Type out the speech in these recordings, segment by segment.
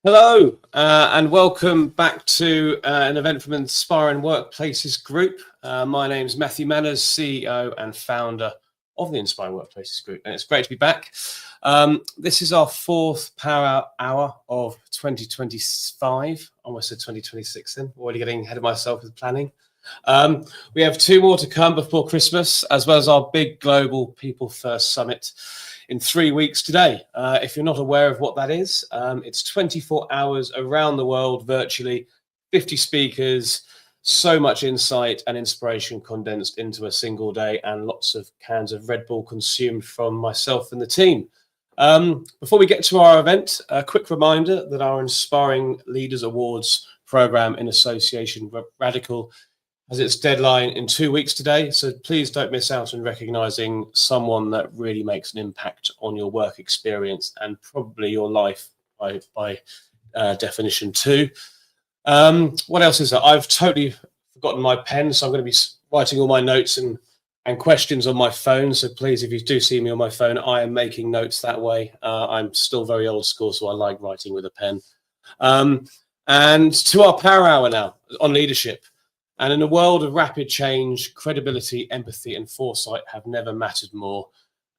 Hello, and welcome back to an event from Inspiring Workplaces Group. My name is Matthew Manners, CEO and founder of the Inspiring Workplaces Group, and it's great to be back. This is our fourth Power Hour of 2025. I almost said 2026 then, already getting ahead of myself with planning. We have two more to come before Christmas, as well as our big global People First Summit in 3 weeks today. If you're not aware of what that is, it's 24 hours around the world virtually, 50 speakers, so much insight and inspiration condensed into a single day, and lots of cans of Red Bull consumed from myself and the team. Before we get to our event, a quick reminder that our Inspiring Leaders Awards program in association with RADICL has its deadline in 2 weeks today, so please don't miss out on recognising someone that really makes an impact on your work experience and probably your life by definition too. What else is there? I've totally forgotten my pen, so I'm going to be writing all my notes and questions on my phone, so please, if you do see me on my phone, I am making notes that way. I'm still very old school, so I like writing with a pen. And to our Power Hour now on leadership. And in a world of rapid change, credibility, empathy, and foresight have never mattered more.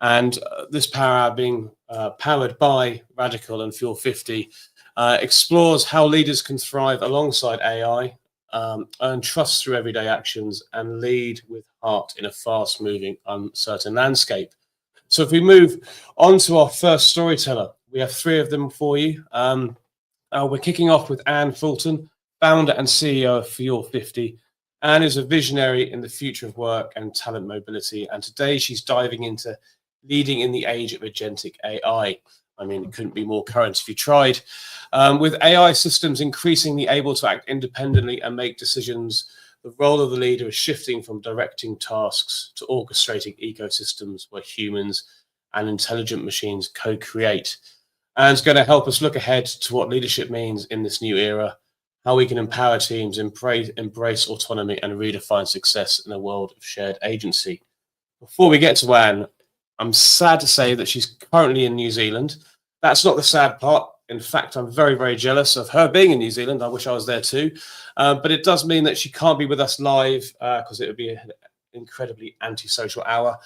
And this Power Hour, being powered by RADICL and Fuel 50, explores how leaders can thrive alongside AI, earn trust through everyday actions, and lead with heart in a fast-moving, uncertain landscape. So if we move on to our first storyteller, we have three of them for you. We're kicking off with Anne Fulton, founder and CEO of Fuel 50. Anne is a visionary in the future of work and talent mobility, and today she's diving into leading in the age of agentic AI. I mean, it couldn't be more current if you tried. With AI systems increasingly able to act independently and make decisions, the role of the leader is shifting from directing tasks to orchestrating ecosystems where humans and intelligent machines co-create. Anne's going to help us look ahead to what leadership means in this new era, how we can empower teams, embrace autonomy, and redefine success in a world of shared agency. Before we get to Anne, I'm sad to say that she's currently in New Zealand. That's not the sad part. In fact, I'm very, very jealous of her being in New Zealand. I wish I was there too. But it does mean that she can't be with us live because it would be an incredibly antisocial hour.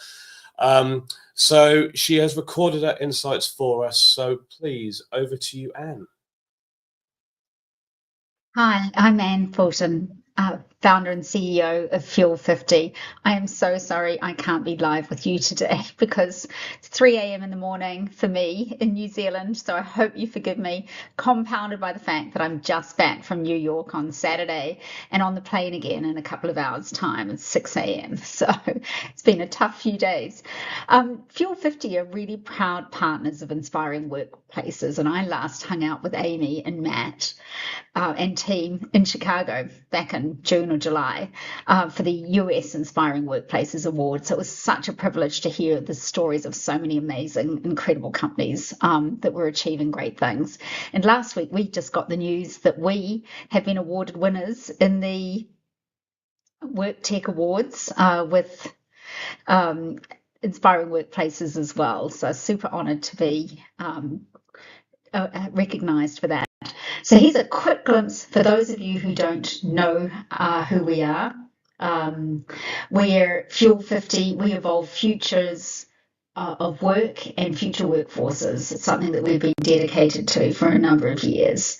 So she has recorded her insights for us. So please, over to you, Anne. Hi, I'm Anne Fulton, founder and CEO of Fuel 50. I am so sorry I can't be live with you today because it's 3 a.m. in the morning for me in New Zealand, so I hope you forgive me, compounded by the fact that I'm just back from New York on Saturday and on the plane again in a couple of hours' time at 6 a.m. So it's been a tough few days. Fuel 50 are really proud partners of Inspiring Workplaces, and I last hung out with Amy and Matt and team in Chicago back in June or July for the US Inspiring Workplaces Award. So it was such a privilege to hear the stories of so many amazing, incredible companies that were achieving great things. And last week, we just got the news that we have been awarded winners in the Work Tech Awards with Inspiring Workplaces as well. So super honoured to be recognised for that. So here's a quick glimpse for those of you who don't know who we are. We're Fuel 50. We evolve futures of work and future workforces. It's something that we've been dedicated to for a number of years.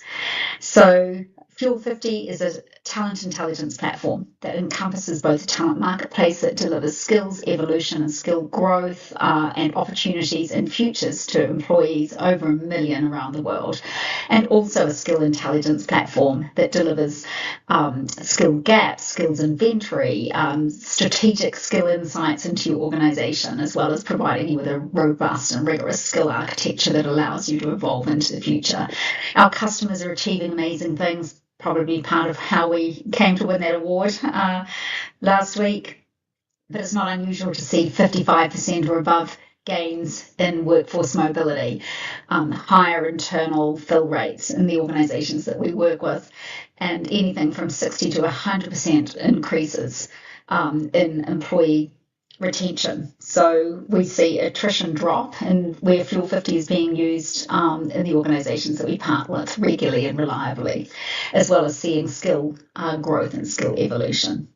So Fuel 50 is a talent intelligence platform that encompasses both a talent marketplace that delivers skills evolution and skill growth and opportunities and futures to employees over 1 million around the world, and also a skill intelligence platform that delivers skill gaps, skills inventory, strategic skill insights into your organization, as well as providing you with a robust and rigorous skill architecture that allows you to evolve into the future. Our customers are achieving amazing things, probably part of how we came to win that award last week. But it's not unusual to see 55% or above gains in workforce mobility, higher internal fill rates in the organisations that we work with, and anything from 60 to 100% increases in employee retention. So we see attrition drop, and where Fuel 50 is being used in the organisations that we partner with regularly and reliably, as well as seeing skill growth and skill evolution.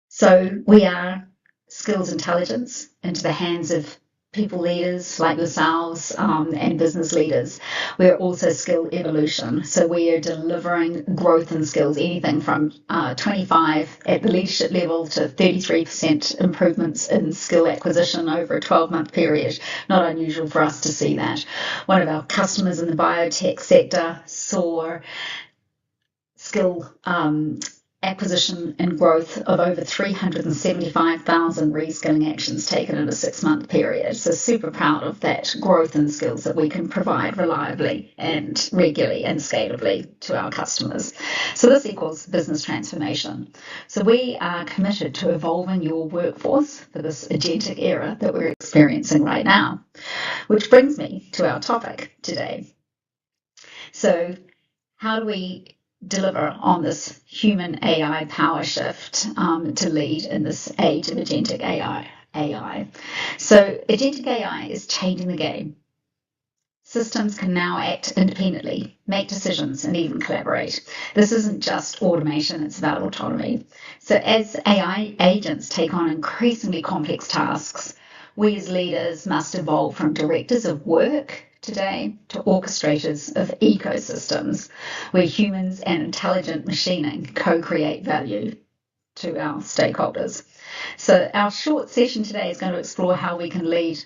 So we are skills intelligence into the hands of people leaders like yourselves and business leaders. We're also skill evolution. So we are delivering growth in skills, anything from 25 at the leadership level to 33% improvements in skill acquisition over a 12-month period. Not unusual for us to see that. One of our customers in the biotech sector saw skill acquisition and growth of over 375,000 reskilling actions taken in a 6-month period. So super proud of that growth in skills that we can provide reliably and regularly and scalably to our customers. So this equals business transformation. So we are committed to evolving your workforce for this agentic era that we're experiencing right now, which brings me to our topic today. So how do we deliver on this human AI power shift to lead in this age of agentic AI? So agentic AI is changing the game. Systems can now act independently, make decisions, and even collaborate. This isn't just automation, it's about autonomy. So as AI agents take on increasingly complex tasks, we as leaders must evolve from directors of work today to orchestrators of ecosystems, where humans and intelligent machining co-create value to our stakeholders. So our short session today is going to explore how we can lead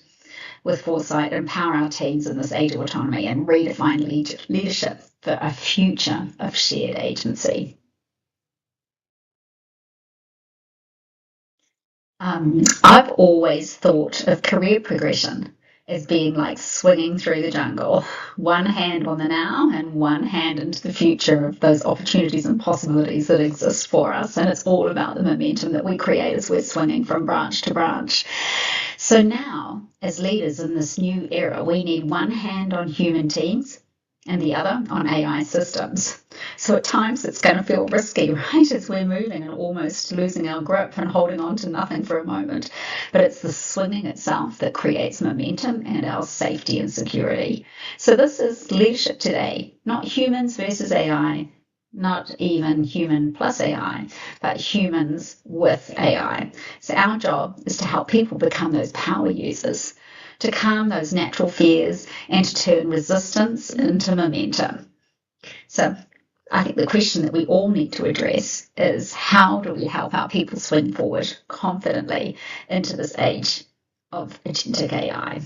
with foresight, empower our teams in this age of autonomy, and redefine leadership for a future of shared agency. I've always thought of career progression as being like swinging through the jungle, one hand on the now and one hand into the future of those opportunities and possibilities that exist for us. And it's all about the momentum that we create as we're swinging from branch to branch. So now, as leaders in this new era, we need one hand on human teams and the other on AI systems. So at times it's going to feel risky, right, as we're moving and almost losing our grip and holding on to nothing for a moment. But it's the swinging itself that creates momentum and our safety and security. So this is leadership today, not humans versus AI, not even human plus AI, but humans with AI. So our job is to help people become those power users, to calm those natural fears and to turn resistance into momentum. So I think the question that we all need to address is, how do we help our people swing forward confidently into this age of agentic AI?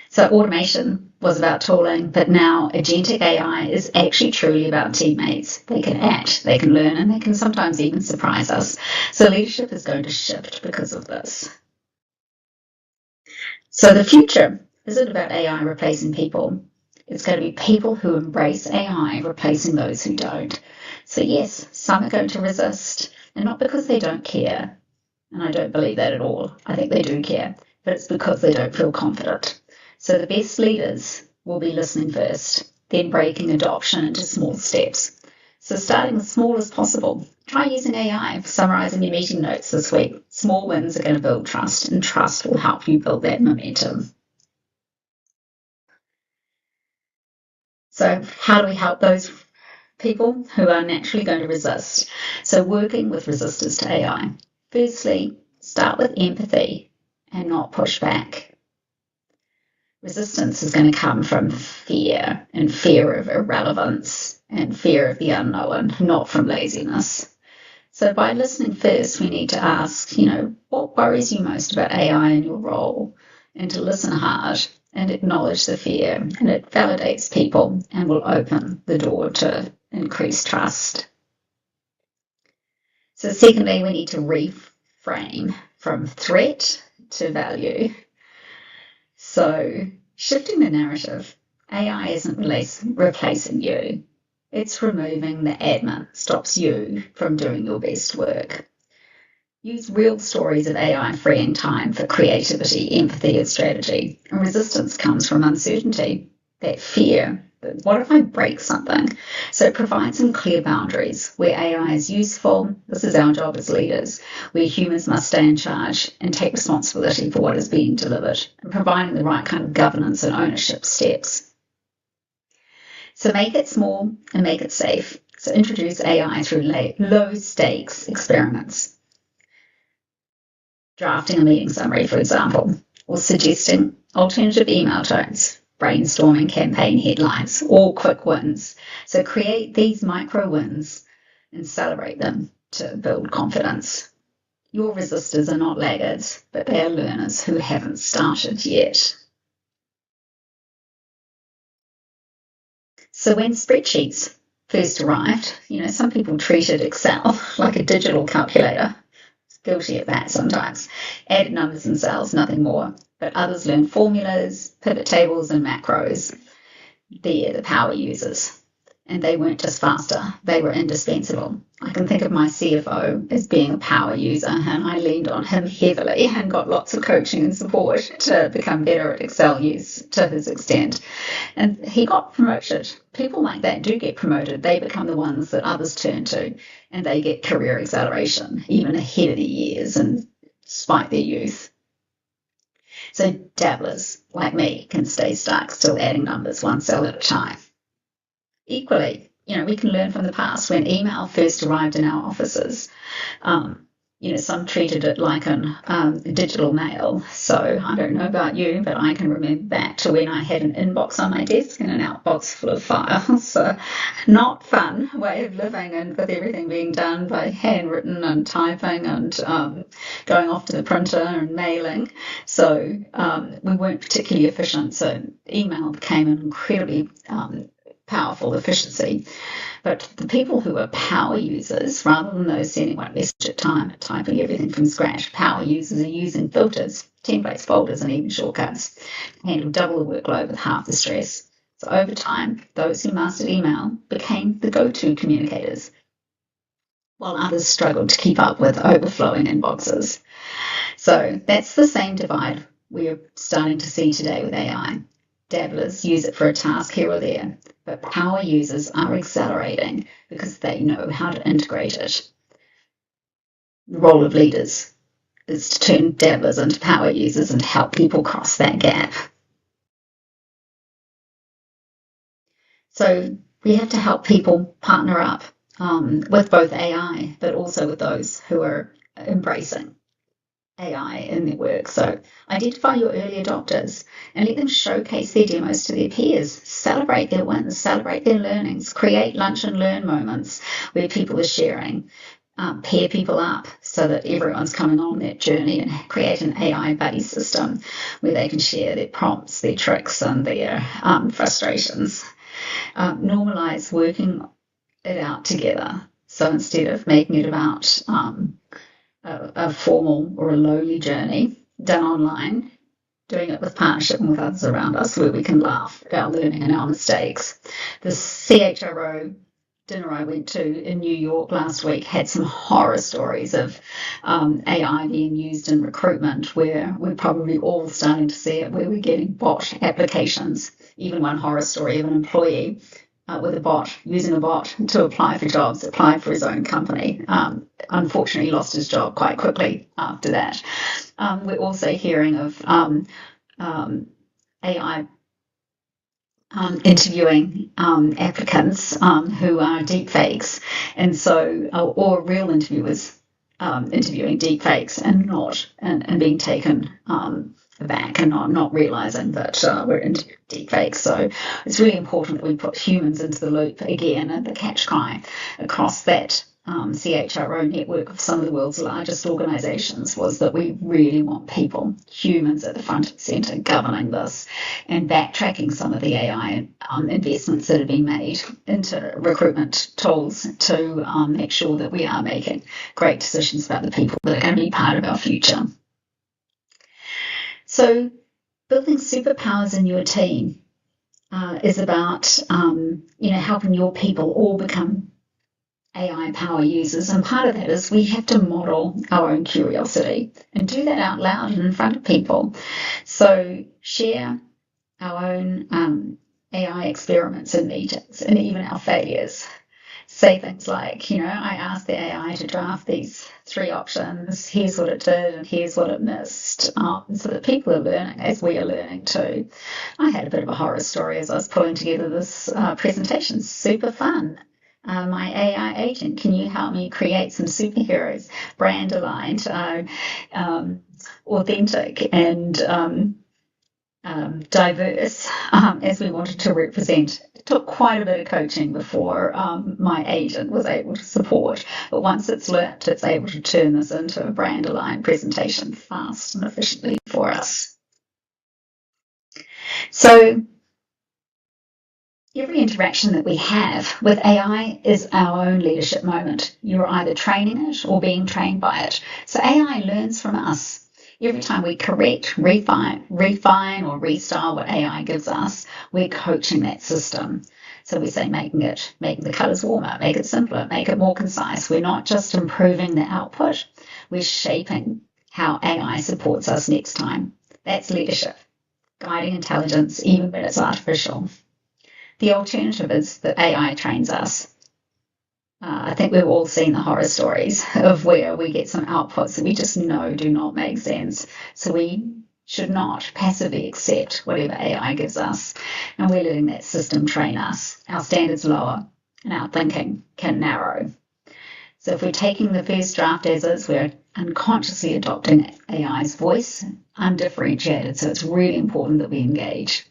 So automation was about tooling, but now agentic AI is actually truly about teammates. They can act, they can learn, and they can sometimes even surprise us. So leadership is going to shift because of this. So the future isn't about AI replacing people. It's going to be people who embrace AI replacing those who don't. So yes, some are going to resist, and not because they don't care. And I don't believe that at all. I think they do care, but it's because they don't feel confident. So the best leaders will be listening first, then breaking adoption into small steps. So starting as small as possible. Try using AI for summarizing your meeting notes this week. Small wins are going to build trust, and trust will help you build that momentum. So how do we help those people who are naturally going to resist? So working with resistors to AI. Firstly, start with empathy and not pushback. Resistance is going to come from fear, and fear of irrelevance and fear of the unknown, not from laziness. So by listening first, we need to ask, what worries you most about AI in your role? And to listen hard and acknowledge the fear, and it validates people and will open the door to increased trust. So secondly, we need to reframe from threat to value. So shifting the narrative, AI isn't replacing you. It's removing the admin, stops you from doing your best work. Use real stories of AI freeing time for creativity, empathy, and strategy. And resistance comes from uncertainty, that fear But what if I break something? So it provides some clear boundaries where AI is useful. This is our job as leaders, where humans must stay in charge and take responsibility for what is being delivered, and providing the right kind of governance and ownership steps. So make it small and make it safe. So introduce AI through low stakes experiments. Drafting a meeting summary, for example, or suggesting alternative email tones, brainstorming campaign headlines, all quick wins. So create these micro wins and celebrate them to build confidence. Your resistors are not laggards, but they are learners who haven't started yet. So when spreadsheets first arrived, some people treated Excel like a digital calculator. Guilty of that sometimes. Added numbers and cells, nothing more. But others learned formulas, pivot tables, and macros. They're the power users. And they weren't just faster, they were indispensable. I can think of my CFO as being a power user, and I leaned on him heavily and got lots of coaching and support to become better at Excel use to his extent. And he got promoted. People like that do get promoted. They become the ones that others turn to, and they get career acceleration, even ahead of their years and despite their youth. So dabblers like me can stay stuck, still adding numbers one cell at a time. Equally, we can learn from the past. When email first arrived in our offices, some treated it like a digital mail. So I don't know about you, but I can remember back to when I had an inbox on my desk and an outbox full of files. So not fun way of living, and with everything being done by handwritten and typing and going off to the printer and mailing. So we weren't particularly efficient. So email became an incredibly powerful efficiency. But the people who are power users, rather than those sending one message at a time, typing everything from scratch, power users are using filters, templates, folders, and even shortcuts to handle double the workload with half the stress. So over time, those who mastered email became the go-to communicators, while others struggled to keep up with overflowing inboxes. So that's the same divide we're starting to see today with AI. Dabblers use it for a task here or there, but power users are accelerating because they know how to integrate it. The role of leaders is to turn dabblers into power users and help people cross that gap. So we have to help people partner up with both AI, but also with those who are embracing AI in their work. So identify your early adopters and let them showcase their demos to their peers. Celebrate their wins, celebrate their learnings, create lunch and learn moments where people are sharing. Pair people up so that everyone's coming on that journey, and create an AI buddy system where they can share their prompts, their tricks, and their frustrations. Normalize working it out together. So instead of making it about a formal or a lowly journey done online, doing it with partnership and with others around us where we can laugh at our learning and our mistakes. The CHRO dinner I went to in New York last week had some horror stories of AI being used in recruitment, where we're probably all starting to see it, where we're getting bot applications. Even one horror story of an employee with a bot, using a bot to apply for jobs, applied for his own company. Unfortunately, lost his job quite quickly after that. We're also hearing of AI interviewing applicants who are deep fakes, and so or real interviewers interviewing deep fakes and not and being taken aback and not realizing that we're interviewing deep fakes. So it's really important that we put humans into the loop again, and the catch cry across that CHRO network of some of the world's largest organizations was that we really want people, humans, at the front and center governing this, and backtracking some of the AI investments that have been made into recruitment tools to make sure that we are making great decisions about the people that are going to be part of our future. So building superpowers in your team is about helping your people all become AI power users, and part of that is we have to model our own curiosity and do that out loud and in front of people. So share our own AI experiments in meetings and even our failures. Say things like, I asked the AI to draft these 3 options, here's what it did and here's what it missed, so that people are learning as we are learning too. I had a bit of a horror story as I was pulling together this presentation. Super fun. My AI agent, can you help me create some superheroes, brand aligned, authentic and diverse as we wanted to represent. It took quite a bit of coaching before my agent was able to support, but once it's learnt, it's able to turn this into a brand aligned presentation fast and efficiently for us. So every interaction that we have with AI is our own leadership moment. You're either training it or being trained by it. So AI learns from us. Every time we correct, refine, or restyle what AI gives us, we're coaching that system. So we say making the colours warmer, make it simpler, make it more concise. We're not just improving the output, we're shaping how AI supports us next time. That's leadership, guiding intelligence even when it's artificial. The alternative is that AI trains us. I think we've all seen the horror stories of where we get some outputs that we just know do not make sense. So we should not passively accept whatever AI gives us, and we're letting that system train us. Our standards lower and our thinking can narrow. So if we're taking the first draft as is, we're unconsciously adopting AI's voice, undifferentiated. So it's really important that we engage.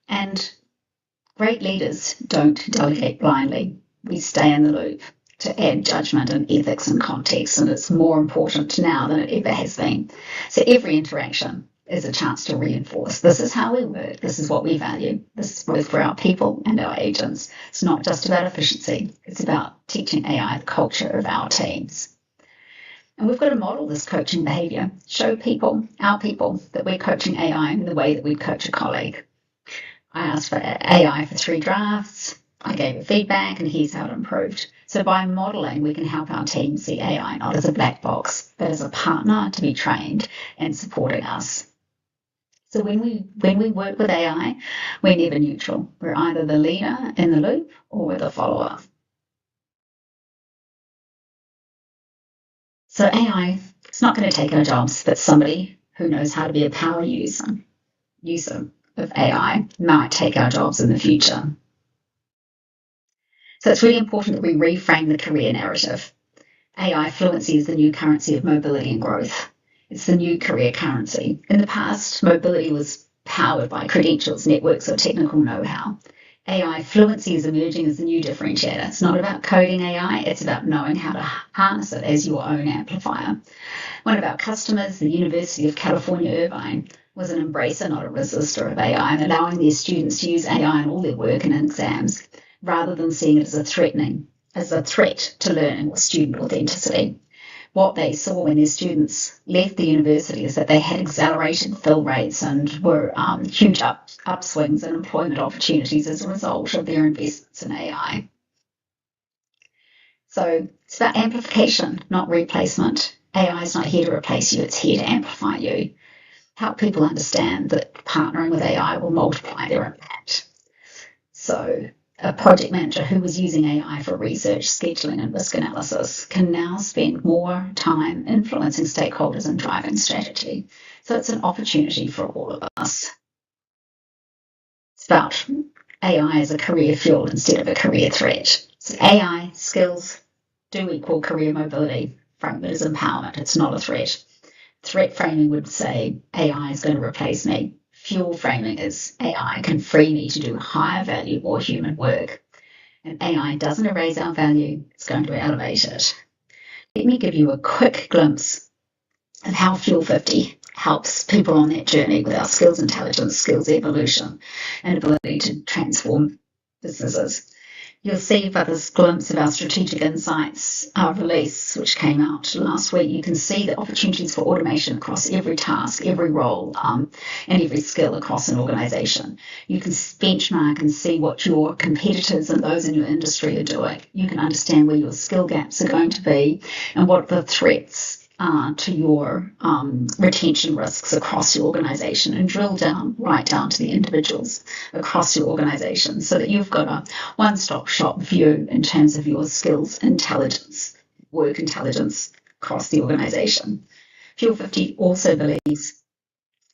And great leaders don't delegate blindly. We stay in the loop to add judgment and ethics and context, and it's more important now than it ever has been. So every interaction is a chance to reinforce. This is how we work. This is what we value. This is both for our people and our agents. It's not just about efficiency. It's about teaching AI the culture of our teams. And we've got to model this coaching behavior, show people, our people, that we're coaching AI in the way that we'd coach a colleague. I asked for AI for 3 drafts. I gave it feedback, and here's how it improved. So by modelling, we can help our team see AI not as a black box, but as a partner to be trained and supporting us. So when we work with AI, we're never neutral. We're either the leader in the loop or we're the follower. So AI is not going to take our jobs, but somebody who knows how to be a power user of AI might take our jobs in the future. So it's really important that we reframe the career narrative. AI fluency is the new currency of mobility and growth. It's the new career currency. In the past, mobility was powered by credentials, networks, or technical know-how. AI fluency is emerging as the new differentiator. It's not about coding AI, it's about knowing how to harness it as your own amplifier. One of our customers, the University of California, Irvine, was an embracer, not a resistor of AI, and allowing their students to use AI in all their work and exams, rather than seeing it as a threat to learning or student authenticity. What they saw when their students left the university is that they had accelerated fill rates and were huge upswings in employment opportunities as a result of their investments in AI. So it's about amplification, not replacement. AI is not here to replace you, it's here to amplify you. Help people understand that partnering with AI will multiply their impact. So a project manager who was using AI for research, scheduling, and risk analysis can now spend more time influencing stakeholders and driving strategy. So it's an opportunity for all of us. It's about AI as a career fuel instead of a career threat. So AI skills do equal career mobility. Frame it as empowerment. It's not a threat. Threat framing would say AI is going to replace me. Fuel framing is AI can free me to do higher value, more human work. And AI doesn't erase our value, it's going to elevate it. Let me give you a quick glimpse of how Fuel 50 helps people on that journey with our skills intelligence, skills evolution, and ability to transform businesses. You'll see by this glimpse of our strategic insights, our release, which came out last week, you can see the opportunities for automation across every task, every role, and every skill across an organisation. You can benchmark and see what your competitors and those in your industry are doing. You can understand where your skill gaps are going to be and what the threats to your retention risks across your organization, and drill down right down to the individuals across your organization, so that you've got a one-stop shop view in terms of your skills intelligence, work intelligence across the organization. Fuel 50 also believes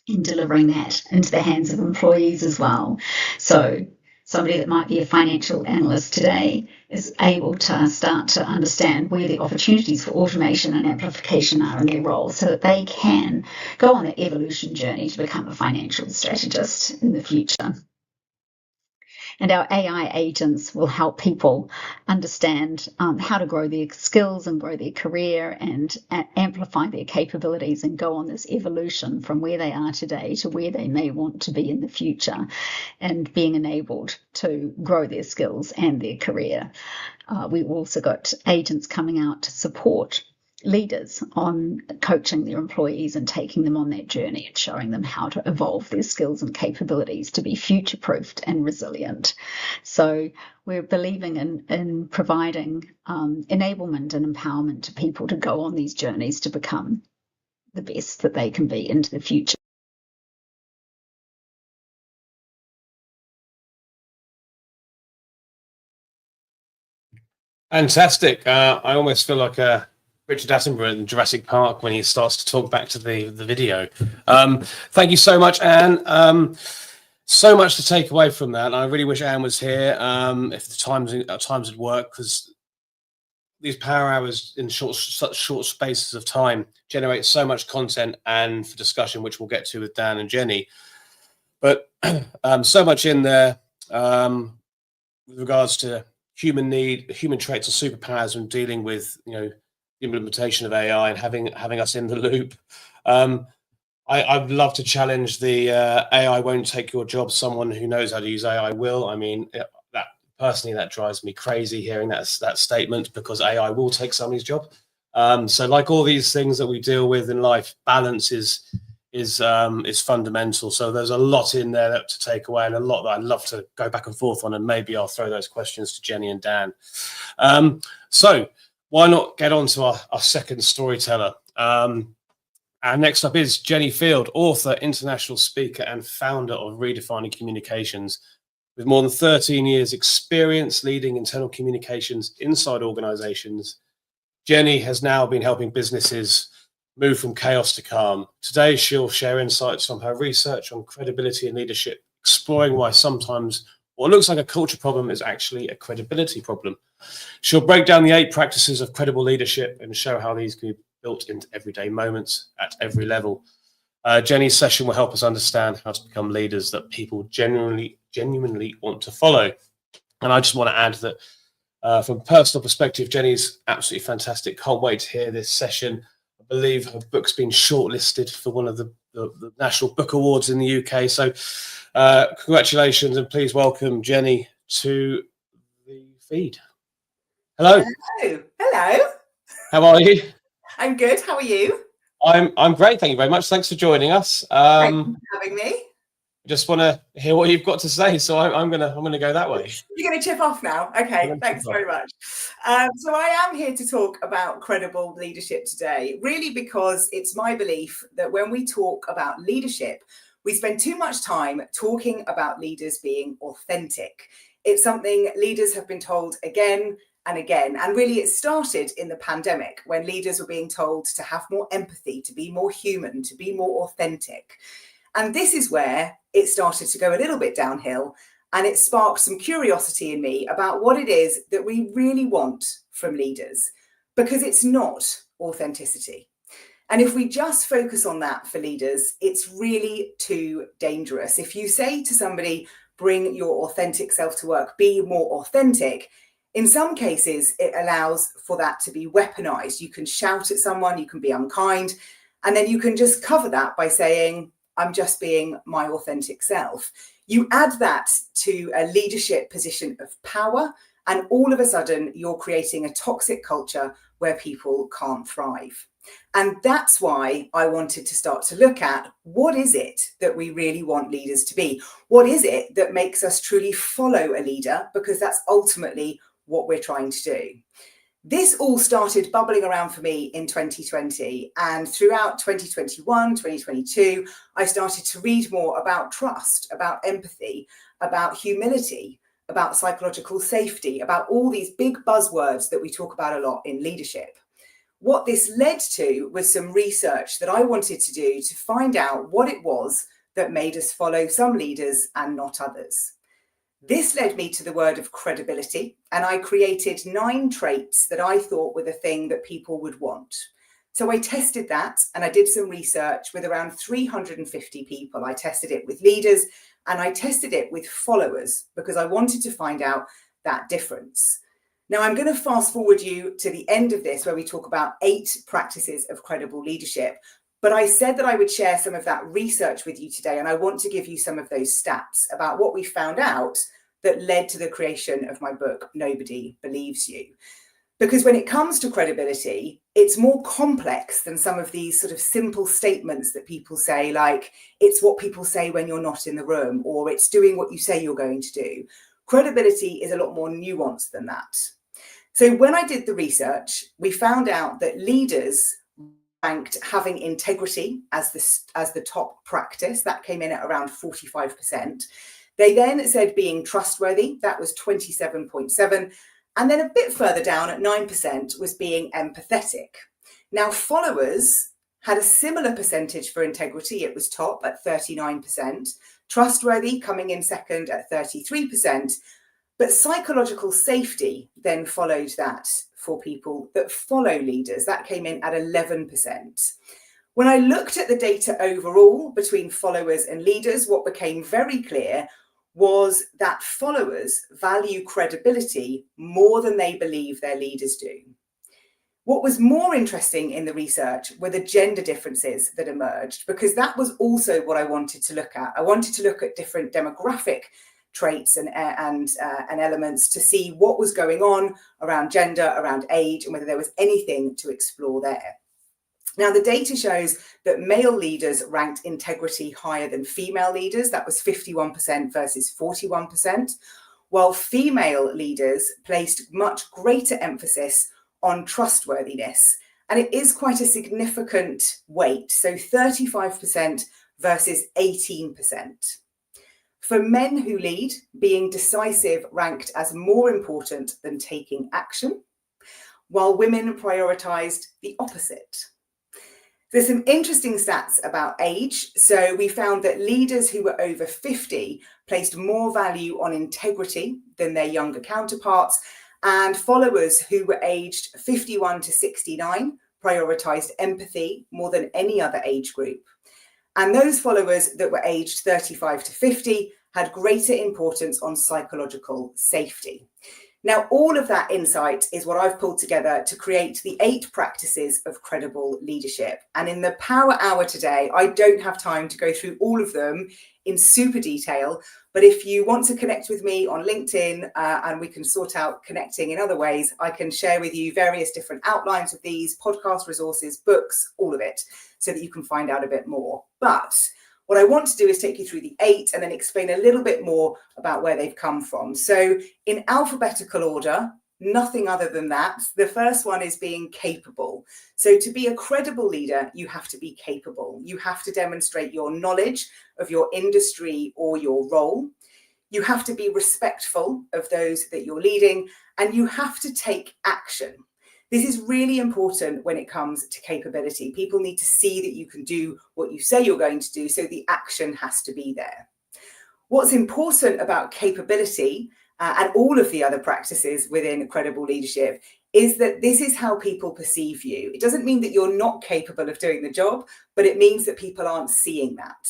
in delivering that into the hands of employees as well. So somebody that might be a financial analyst today is able to start to understand where the opportunities for automation and amplification are in their role, so that they can go on that evolution journey to become a financial strategist in the future. And our AI agents will help people understand how to grow their skills and grow their career and amplify their capabilities and go on this evolution from where they are today to where they may want to be in the future, and being enabled to grow their skills and their career. We've also got agents coming out to support leaders on coaching their employees and taking them on that journey and showing them how to evolve their skills and capabilities to be future-proofed and resilient. So we're believing in providing enablement and empowerment to people to go on these journeys to become the best that they can be into the future. Fantastic. I almost feel like Richard Attenborough in Jurassic Park when he starts to talk back to the video. Thank you so much, Anne. So much to take away from that. I really wish Anne was here. If the times would work, because these power hours in such short spaces of time generate so much content and for discussion, which we'll get to with Dan and Jenny. But so much in there with regards to human need, human traits or superpowers, and dealing with the implementation of AI and having us in the loop. I'd love to challenge the AI won't take your job. Someone who knows how to use AI will. I mean, that drives me crazy hearing that statement, because AI will take somebody's job. So like all these things that we deal with in life, balance is fundamental. So there's a lot in there to take away, and a lot that I'd love to go back and forth on, and maybe I'll throw those questions to Jenny and Dan. So why not get on to our second storyteller? And next up is Jenni Field, author, international speaker, and founder of Redefining Communications. With more than 13 years experience leading internal communications inside organizations, Jenny has now been helping businesses move from chaos to calm. Today, she'll share insights from her research on credibility and leadership, exploring why sometimes what looks like a culture problem is actually a credibility problem. She'll break down the 8 practices of credible leadership and show how these can be built into everyday moments at every level. Jenny's session will help us understand how to become leaders that people genuinely want to follow. And I just want to add that from a personal perspective, Jenny's absolutely fantastic. Can't wait to hear this session. I believe her book's been shortlisted for one of the National Book Awards in the UK. So congratulations, and please welcome Jenny to the feed. Hello. Hello. How are you? I'm good. How are you? I'm great. Thank you very much. Thanks for joining us. Thanks for having me. Just want to hear what you've got to say, so I'm gonna go that way. You're going to chip off now. Okay, thanks very much. So I am here to talk about credible leadership today, really because it's my belief that when we talk about leadership, we spend too much time talking about leaders being authentic. It's something leaders have been told again and again, and really it started in the pandemic when leaders were being told to have more empathy, to be more human, to be more authentic. And this is where it started to go a little bit downhill, and it sparked some curiosity in me about what it is that we really want from leaders, because it's not authenticity. And if we just focus on that for leaders, it's really too dangerous. If you say to somebody, bring your authentic self to work, be more authentic, in some cases, it allows for that to be weaponized. You can shout at someone, you can be unkind, and then you can just cover that by saying, I'm just being my authentic self. You add that to a leadership position of power, and all of a sudden you're creating a toxic culture where people can't thrive. And that's why I wanted to start to look at what is it that we really want leaders to be? What is it that makes us truly follow a leader? Because that's ultimately what we're trying to do. This all started bubbling around for me in 2020, and throughout 2021, 2022, I started to read more about trust, about empathy, about humility, about psychological safety, about all these big buzzwords that we talk about a lot in leadership. What this led to was some research that I wanted to do to find out what it was that made us follow some leaders and not others. This led me to the word of credibility, and I created 9 traits that I thought were the thing that people would want. So I tested that, and I did some research with around 350 people. I tested it with leaders and I tested it with followers because I wanted to find out that difference. Now I'm going to fast forward you to the end of this where we talk about 8 practices of credible leadership. But I said that I would share some of that research with you today, and I want to give you some of those stats about what we found out that led to the creation of my book, Nobody Believes You. Because when it comes to credibility, it's more complex than some of these sort of simple statements that people say, like it's what people say when you're not in the room, or it's doing what you say you're going to do. Credibility is a lot more nuanced than that. So when I did the research, we found out that leaders ranked having integrity as the top practice. That came in at around 45%. They then said being trustworthy, that was 27.7%. And then a bit further down at 9% was being empathetic. Now, followers had a similar percentage for integrity. It was top at 39%. Trustworthy coming in second at 33%. But psychological safety then followed that for people that follow leaders. That came in at 11%. When I looked at the data overall between followers and leaders, what became very clear was that followers value credibility more than they believe their leaders do. What was more interesting in the research were the gender differences that emerged, because that was also what I wanted to look at. I wanted to look at different demographic traits and elements to see what was going on around gender, around age, and whether there was anything to explore there. Now, the data shows that male leaders ranked integrity higher than female leaders. That was 51% versus 41%, while female leaders placed much greater emphasis on trustworthiness. And it is quite a significant weight, so 35% versus 18%. For men who lead, being decisive ranked as more important than taking action, while women prioritised the opposite. There's some interesting stats about age. So we found that leaders who were over 50 placed more value on integrity than their younger counterparts, and followers who were aged 51 to 69 prioritised empathy more than any other age group. And those followers that were aged 35 to 50 had greater importance on psychological safety. Now, all of that insight is what I've pulled together to create the 8 practices of credible leadership. And in the Power Hour today, I don't have time to go through all of them in super detail. But if you want to connect with me on LinkedIn and we can sort out connecting in other ways, I can share with you various different outlines of these, podcast resources, books, all of it, so that you can find out a bit more. But what I want to do is take you through the 8 and then explain a little bit more about where they've come from. So in alphabetical order, nothing other than that. The first one is being capable. So to be a credible leader, you have to be capable. You have to demonstrate your knowledge of your industry or your role. You have to be respectful of those that you're leading, and you have to take action. This is really important when it comes to capability. People need to see that you can do what you say you're going to do, so the action has to be there. What's important about capability and all of the other practices within credible leadership is that this is how people perceive you. It doesn't mean that you're not capable of doing the job, but it means that people aren't seeing that.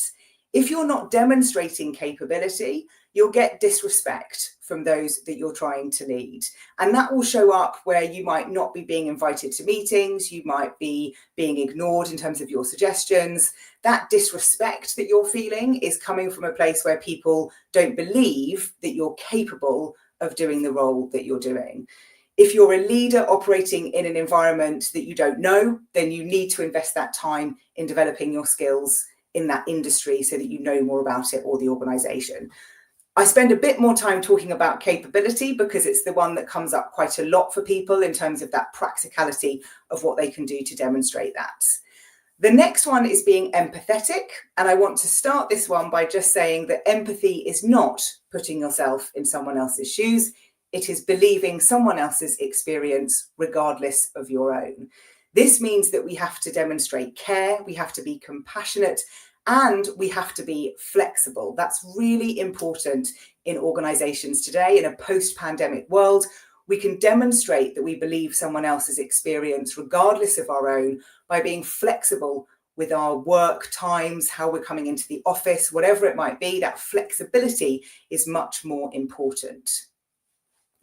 If you're not demonstrating capability, you'll get disrespect from those that you're trying to lead. And that will show up where you might not be being invited to meetings, you might be being ignored in terms of your suggestions. That disrespect that you're feeling is coming from a place where people don't believe that you're capable of doing the role that you're doing. If you're a leader operating in an environment that you don't know, then you need to invest that time in developing your skills in that industry so that you know more about it or the organization. I spend a bit more time talking about capability because it's the one that comes up quite a lot for people in terms of that practicality of what they can do to demonstrate that. The next one is being empathetic. And I want to start this one by just saying that empathy is not putting yourself in someone else's shoes. It is believing someone else's experience regardless of your own. This means that we have to demonstrate care, we have to be compassionate, and we have to be flexible. That's really important in organizations today. In a post-pandemic world, we can demonstrate that we believe someone else's experience, regardless of our own, by being flexible with our work times, how we're coming into the office, whatever it might be. That flexibility is much more important.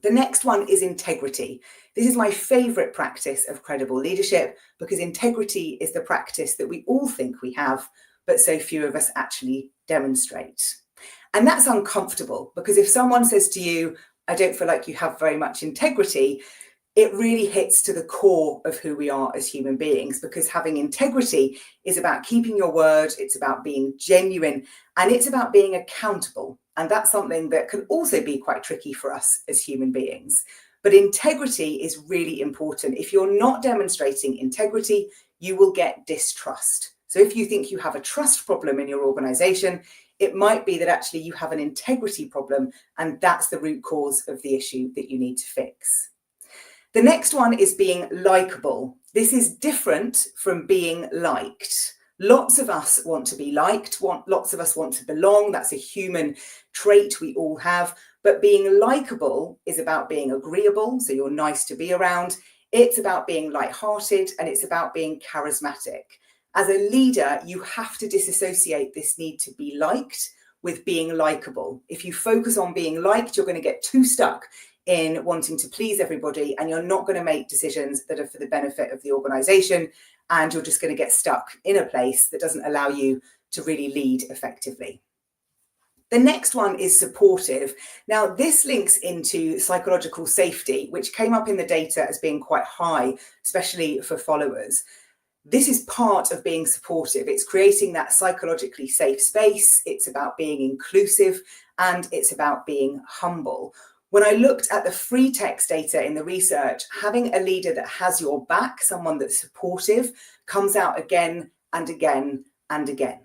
The next one is integrity. This is my favorite practice of credible leadership because integrity is the practice that we all think we have, but so few of us actually demonstrate. And that's uncomfortable because if someone says to you, I don't feel like you have very much integrity, it really hits to the core of who we are as human beings, because having integrity is about keeping your word, it's about being genuine, and it's about being accountable. And that's something that can also be quite tricky for us as human beings. But integrity is really important. If you're not demonstrating integrity, you will get distrust. So if you think you have a trust problem in your organization, it might be that actually you have an integrity problem, and that's the root cause of the issue that you need to fix. The next one is being likable. This is different from being liked. Lots of us want to be liked, lots of us want to belong. That's a human trait we all have. But being likable is about being agreeable, so you're nice to be around. It's about being lighthearted, and it's about being charismatic. As a leader, you have to disassociate this need to be liked with being likable. If you focus on being liked, you're going to get too stuck in wanting to please everybody, and you're not going to make decisions that are for the benefit of the organization, and you're just going to get stuck in a place that doesn't allow you to really lead effectively. The next one is supportive. Now, this links into psychological safety, which came up in the data as being quite high, especially for followers. This is part of being supportive. It's creating that psychologically safe space. It's about being inclusive, and it's about being humble. When I looked at the free text data in the research, having a leader that has your back, someone that's supportive, comes out again and again and again.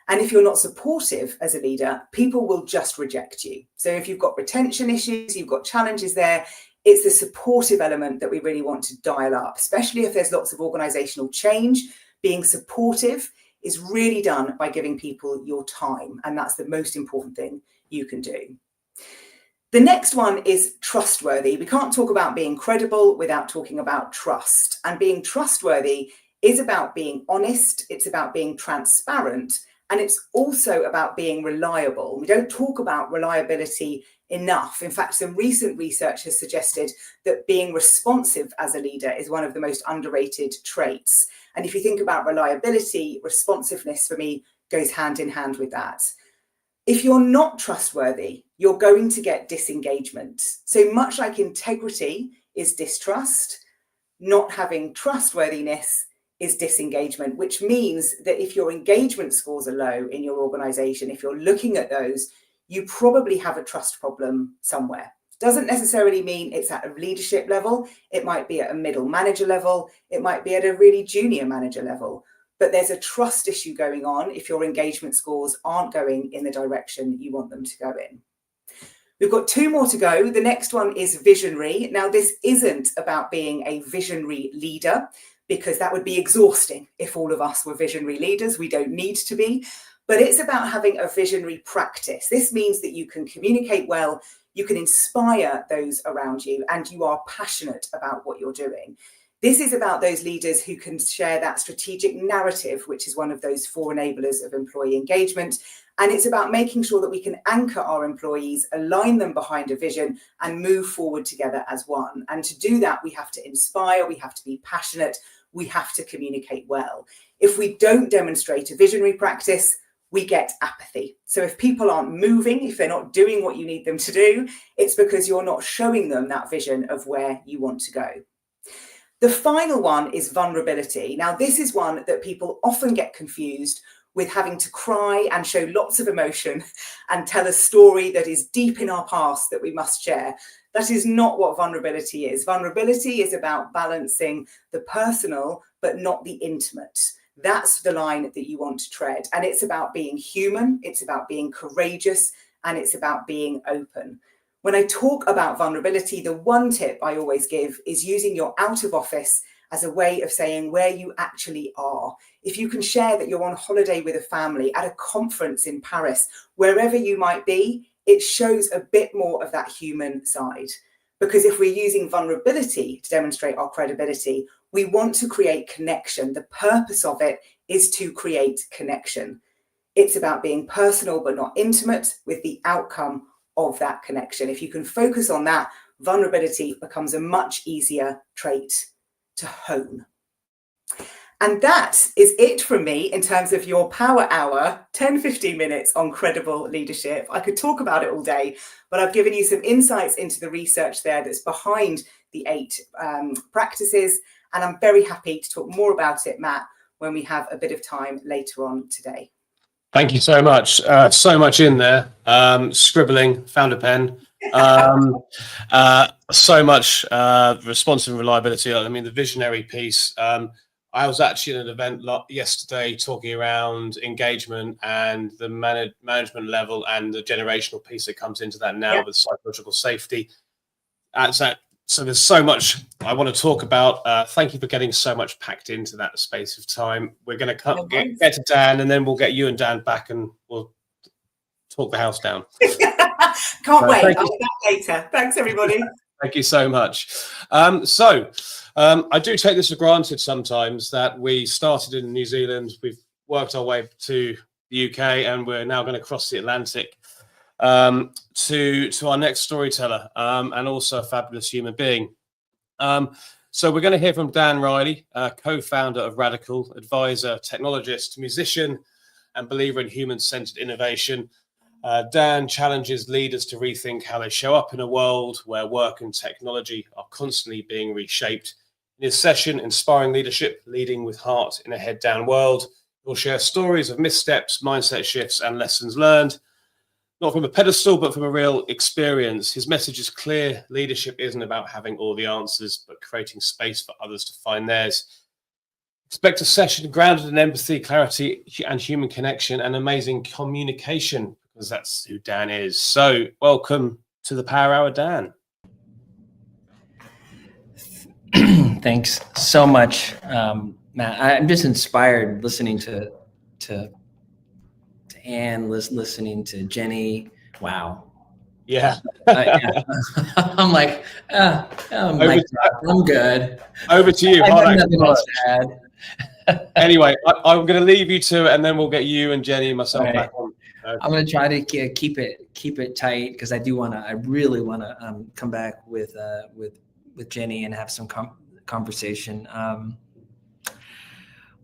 And if you're not supportive as a leader, people will just reject you. So if you've got retention issues, you've got challenges there, it's the supportive element that we really want to dial up, especially if there's lots of organizational change. Being supportive is really done by giving people your time, and that's the most important thing you can do. The next one is trustworthy. We can't talk about being credible without talking about trust. And being trustworthy is about being honest, it's about being transparent, and it's also about being reliable. We don't talk about reliability enough. In fact, some recent research has suggested that being responsive as a leader is one of the most underrated traits. And if you think about reliability, responsiveness for me goes hand in hand with that. If you're not trustworthy, you're going to get disengagement. So much like integrity is distrust, not having trustworthiness is disengagement, which means that if your engagement scores are low in your organization, if you're looking at those, you probably have a trust problem somewhere. Doesn't necessarily mean it's at a leadership level. It might be at a middle manager level. It might be at a really junior manager level. But there's a trust issue going on if your engagement scores aren't going in the direction you want them to go in. We've got 2 more to go. The next one is visionary. Now, this isn't about being a visionary leader, because that would be exhausting if all of us were visionary leaders. We don't need to be. But it's about having a visionary practice. This means that you can communicate well, you can inspire those around you, and you are passionate about what you're doing. This is about those leaders who can share that strategic narrative, which is one of those 4 enablers of employee engagement. And it's about making sure that we can anchor our employees, align them behind a vision, and move forward together as one. And to do that, we have to inspire, we have to be passionate, we have to communicate well. If we don't demonstrate a visionary practice, we get apathy. So if people aren't moving, if they're not doing what you need them to do, it's because you're not showing them that vision of where you want to go. The final one is vulnerability. Now, this is one that people often get confused with having to cry and show lots of emotion and tell a story that is deep in our past that we must share. That is not what vulnerability is. Vulnerability is about balancing the personal, but not the intimate. That's the line that you want to tread. And it's about being human, it's about being courageous, and it's about being open. When I talk about vulnerability, the one tip I always give is using your out of office as a way of saying where you actually are. If you can share that you're on holiday with a family, at a conference in Paris, wherever you might be, it shows a bit more of that human side. Because if we're using vulnerability to demonstrate our credibility, we want to create connection. The purpose of it is to create connection. It's about being personal but not intimate, with the outcome of that connection. If you can focus on that, vulnerability becomes a much easier trait to hone. And that is it from me in terms of your power hour, 10-15 minutes on credible leadership. I could talk about it all day, but I've given you some insights into the research there that's behind the 8 practices. And I'm very happy to talk more about it, Matt, when we have a bit of time later on today. Thank you so much. So much in there. Scribbling, found a pen. So much responsive and reliability. I mean, the visionary piece. I was actually at an event yesterday talking around engagement and the management level and the generational piece that comes into that now with psychological safety. So there's so much I want to talk about. Thank you for getting so much packed into that space of time. We're going to get to Dan, and then we'll get you and Dan back and we'll talk the house down. Can't wait. I'll be back later. Thanks, everybody. Thank you so much. I do take this for granted sometimes that we started in New Zealand, we've worked our way to the UK, and we're now going to cross the Atlantic to our next storyteller, and also a fabulous human being. So we're going to hear from Dan Riley, co-founder of RADICL, advisor, technologist, musician, and believer in human-centered innovation. Dan challenges leaders to rethink how they show up in a world where work and technology are constantly being reshaped. In his session, Inspiring Leadership, Leading with Heart in a Head-Down World, he'll share stories of missteps, mindset shifts, and lessons learned, not from a pedestal, but from a real experience. His message is clear. Leadership isn't about having all the answers, but creating space for others to find theirs. Expect a session grounded in empathy, clarity, and human connection, and amazing communication, because that's who Dan is. So welcome to the Power Hour, Dan. Thanks so much, Matt. I'm just inspired listening to Anne, listening to Jenny. Wow. Yeah. I'm like, I'm good. Over to you. I have nothing else to add. Anyway, I'm going to leave you to it, and then we'll get you and Jenny and myself back on. Okay. I'm going to try to keep it tight, because I really want to come back with Jenny and have some conversation.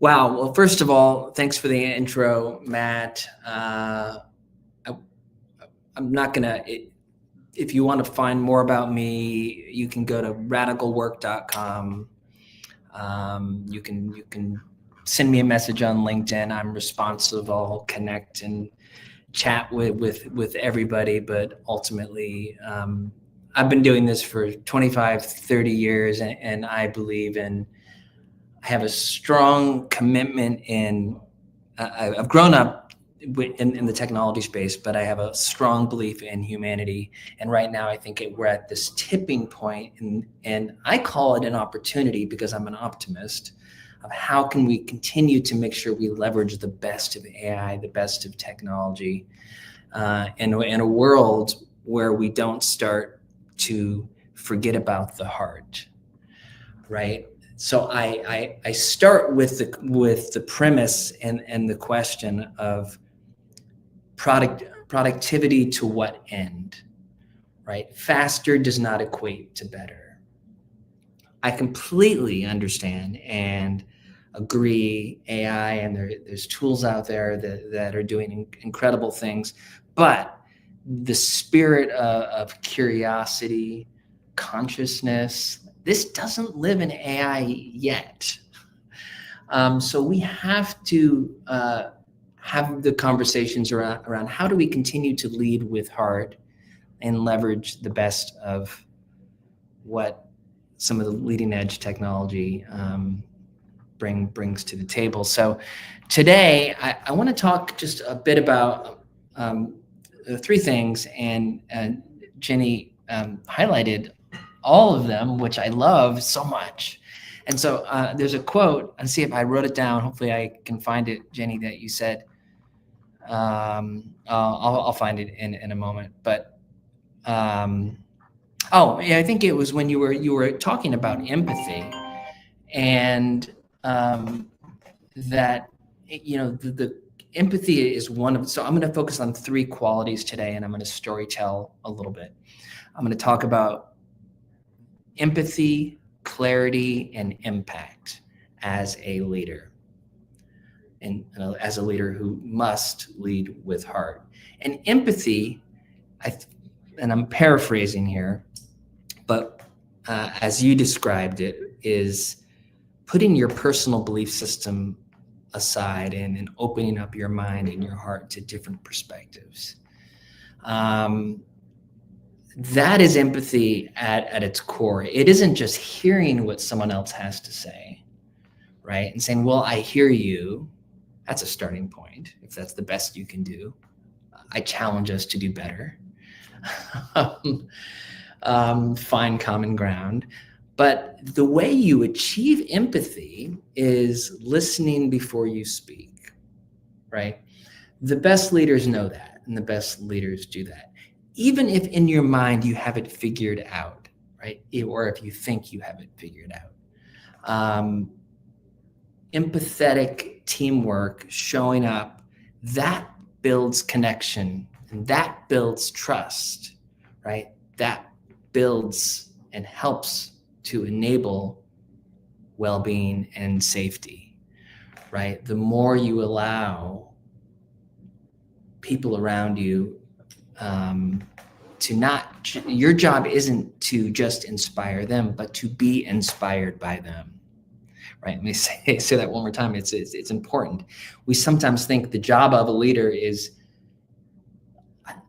Wow. Well, first of all, thanks for the intro, Matt. I'm not gonna. If you want to find more about me, you can go to radicalwork.com. You can send me a message on LinkedIn. I'm responsive. I'll connect and chat with everybody. But ultimately, I've been doing this for 25, 30 years, and I believe I have a strong commitment in, I've grown up in the technology space, but I have a strong belief in humanity. And right now, I think we're at this tipping point, and I call it an opportunity because I'm an optimist of how can we continue to make sure we leverage the best of AI, the best of technology, in a world where we don't start to forget about the heart, right? So I start with the premise and the question of productivity to what end, right? Faster does not equate to better. I completely understand and agree AI, and there's tools out there that are doing incredible things, but the spirit of curiosity, consciousness, this doesn't live in AI yet. So we have to have the conversations around how do we continue to lead with heart and leverage the best of what some of the leading edge technology brings to the table. So today I want to talk just a bit about three things, and Jenni highlighted all of them, which I love so much. And so there's a quote, and see if I wrote it down. Hopefully I can find it, Jenni, that you said. I'll find it in a moment. But oh yeah, I think it was when you were talking about empathy, and that the empathy is one of. So I'm going to focus on three qualities today, and I'm going to storytell a little bit. I'm going to talk about empathy, clarity, and impact as a leader, and as a leader who must lead with heart. And empathy, and I'm paraphrasing here, but as you described it, is putting your personal belief system aside and opening up your mind and your heart to different perspectives. That is empathy at its core. It isn't just hearing what someone else has to say, right? And saying, well, I hear you. That's a starting point, if that's the best you can do. I challenge us to do better. Find common ground. But the way you achieve empathy is listening before you speak, right? The best leaders know that, and the best leaders do that. Even if in your mind you have it figured out, right? Or if you think you have it figured out. Empathetic teamwork, showing up, that builds connection, and that builds trust, right? That builds and helps to enable well-being and safety, right? The more you allow people around you to not, your job isn't to just inspire them, but to be inspired by them, right? Let me say that one more time. It's important. We sometimes think the job of a leader is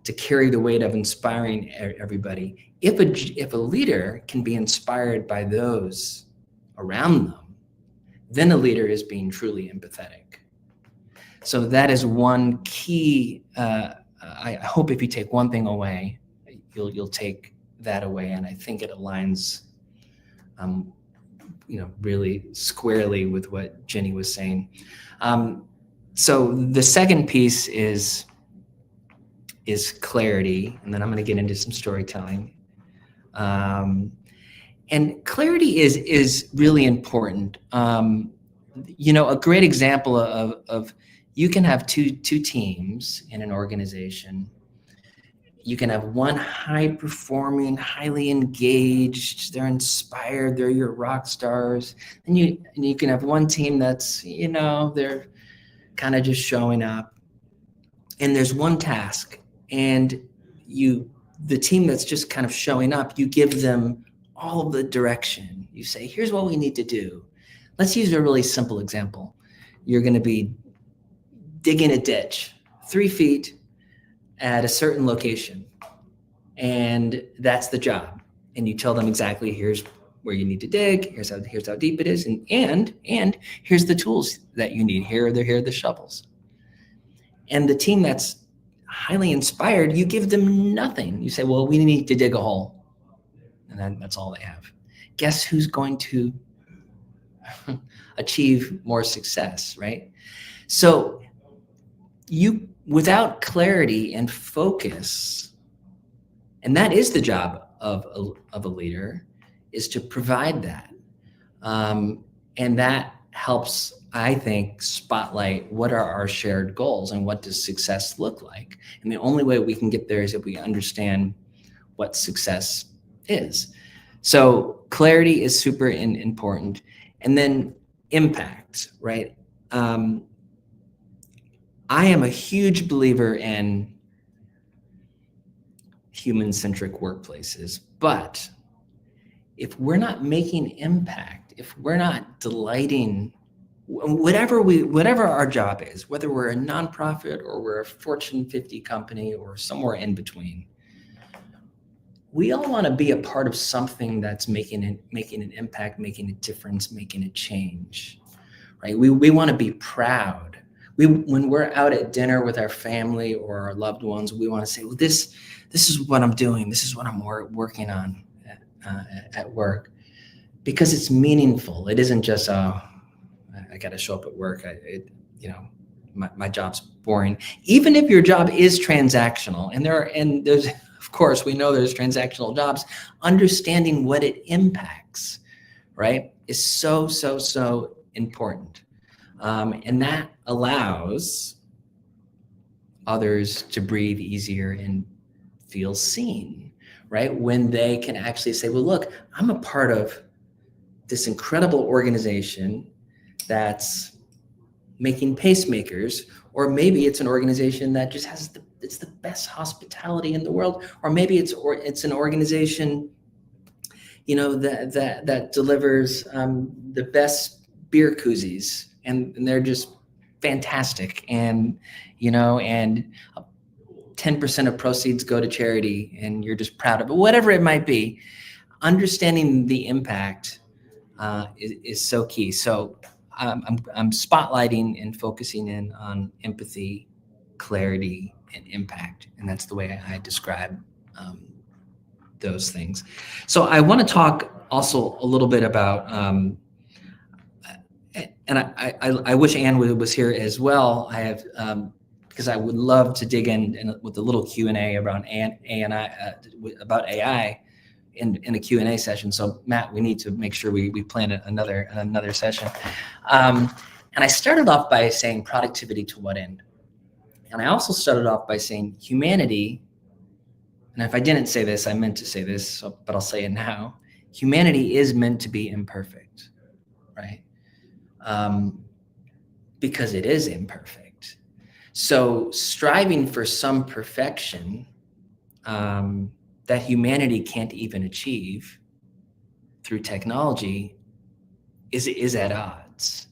to carry the weight of inspiring everybody. If a leader can be inspired by those around them, then a leader is being truly empathetic. So that is one key. I hope if you take one thing away, you'll take that away, and I think it aligns, really squarely with what Jenni was saying. So the second piece is clarity, and then I'm going to get into some storytelling. And clarity is really important. A great example of you can have two teams in an organization. You can have one high performing, highly engaged, they're inspired, they're your rock stars. And you can have one team that's, they're kind of just showing up. And there's one task, and the team that's just kind of showing up, you give them all of the direction. You say, here's what we need to do. Let's use a really simple example. You're going to be digging a ditch 3 feet at a certain location, and that's the job. And you tell them exactly, here's where you need to dig, here's how deep it is, and here's the tools that you need. Here are the shovels. And the team that's highly inspired, you give them nothing. You say, well, we need to dig a hole, and then that's all they have. Guess who's going to achieve more success, right? So without clarity and focus, and that is the job of a leader, is to provide that. And that helps, I think, spotlight what are our shared goals and what does success look like. And the only way we can get there is if we understand what success is. So clarity is super important. And then impact, right? I am a huge believer in human-centric workplaces, but if we're not making impact, if we're not delighting whatever our job is, whether we're a nonprofit or we're a Fortune 50 company or somewhere in between, we all want to be a part of something that's making an impact, making a difference, making a change, right? We want to be proud. When we're out at dinner with our family or our loved ones, we want to say, well, this is what I'm doing. This is what I'm working on at work, because it's meaningful. It isn't just, I got to show up at work. My job's boring. Even if your job is transactional, and there's, of course, we know there's transactional jobs, understanding what it impacts, right, is so important. And that allows others to breathe easier and feel seen, right? When they can actually say, well, look, I'm a part of this incredible organization that's making pacemakers, or maybe it's an organization that just has it's the best hospitality in the world, or maybe it's an organization, that delivers the best beer koozies, and they're just fantastic, and 10% of proceeds go to charity, and you're just proud of it. Whatever it might be, understanding the impact is so key. So I'm spotlighting and focusing in on empathy, clarity, and impact, and that's the way I describe those things. So I want to talk also a little bit about, and I wish Anne was here as well. I have because I would love to dig in with a little Q&A around about AI in a Q&A session. So Matt, we need to make sure we plan another session. And I started off by saying productivity to what end? And I also started off by saying humanity, and if I didn't say this, I meant to say this, but I'll say it now. Humanity is meant to be imperfect, right? Because it is imperfect. So striving for some perfection that humanity can't even achieve through technology is at odds.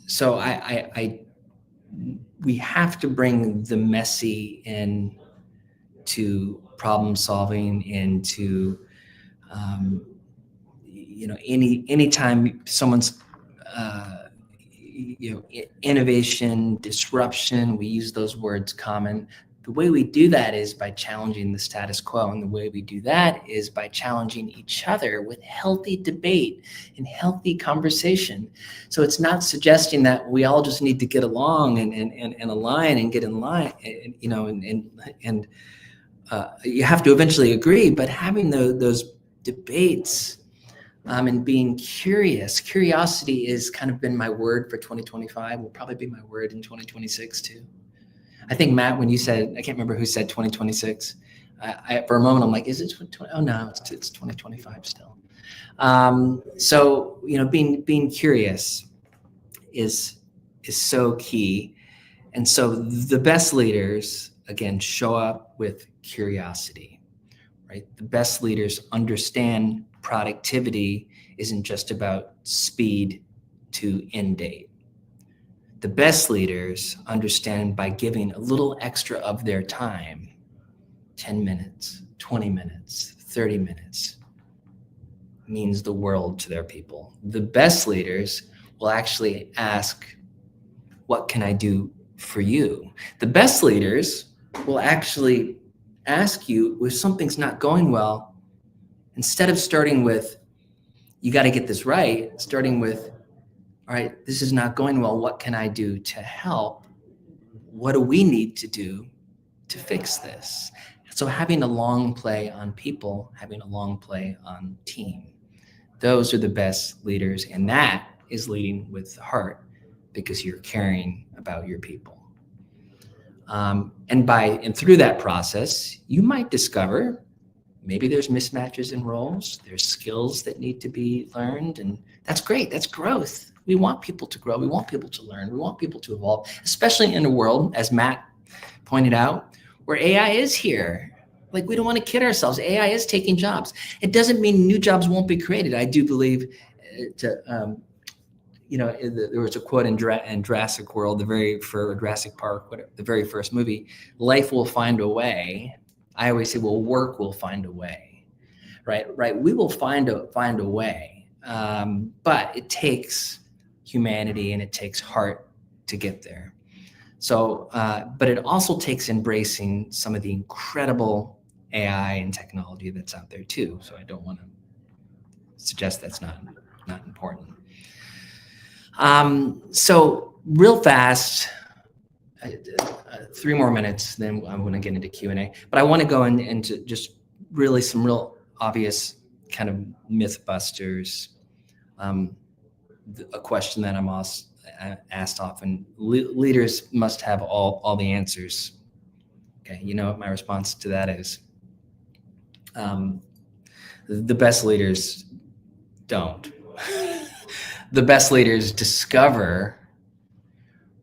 So we have to bring the messy in to problem solving, into anytime someone's innovation, disruption, we use those words common. The way we do that is by challenging the status quo, and the way we do that is by challenging each other with healthy debate and healthy conversation. So it's not suggesting that we all just need to get along and align and get in line, and you have to eventually agree, but having those debates and being curious. Curiosity has kind of been my word for 2025, will probably be my word in 2026 too. I think, Matt, when you said, I can't remember who said 2026, for a moment I'm like, is it 2020? Oh no, it's 2025 still. So being curious is so key. And so the best leaders, again, show up with curiosity, right? The best leaders understand productivity isn't just about speed to end date. The best leaders understand by giving a little extra of their time, 10 minutes, 20 minutes, 30 minutes, means the world to their people. The best leaders will actually ask, what can I do for you? The best leaders will actually ask you, if something's not going well, instead of starting with, you got to get this right, starting with, all right, this is not going well. What can I do to help? What do we need to do to fix this? So having a long play on people, having a long play on team, those are the best leaders. And that is leading with the heart, because you're caring about your people. And through that process, you might discover maybe there's mismatches in roles, there's skills that need to be learned, and that's great, that's growth. We want people to grow, we want people to learn, we want people to evolve, especially in a world, as Matt pointed out, where AI is here. Like, we don't want to kid ourselves, AI is taking jobs. It doesn't mean new jobs won't be created. I do believe there was a quote in Jurassic World, Jurassic Park, the very first movie, life will find a way. I always say, well, work will find a way, right? We will find a way, but it takes humanity and it takes heart to get there. So, but it also takes embracing some of the incredible AI and technology that's out there too. So I don't want to suggest that's not important. So real fast, 3 more minutes, then I'm going to get into Q&A. But I want to go into just really some real obvious kind of myth busters. A question that I'm asked often: leaders must have all the answers. Okay, you know what my response to that is? The best leaders don't. The best leaders discover,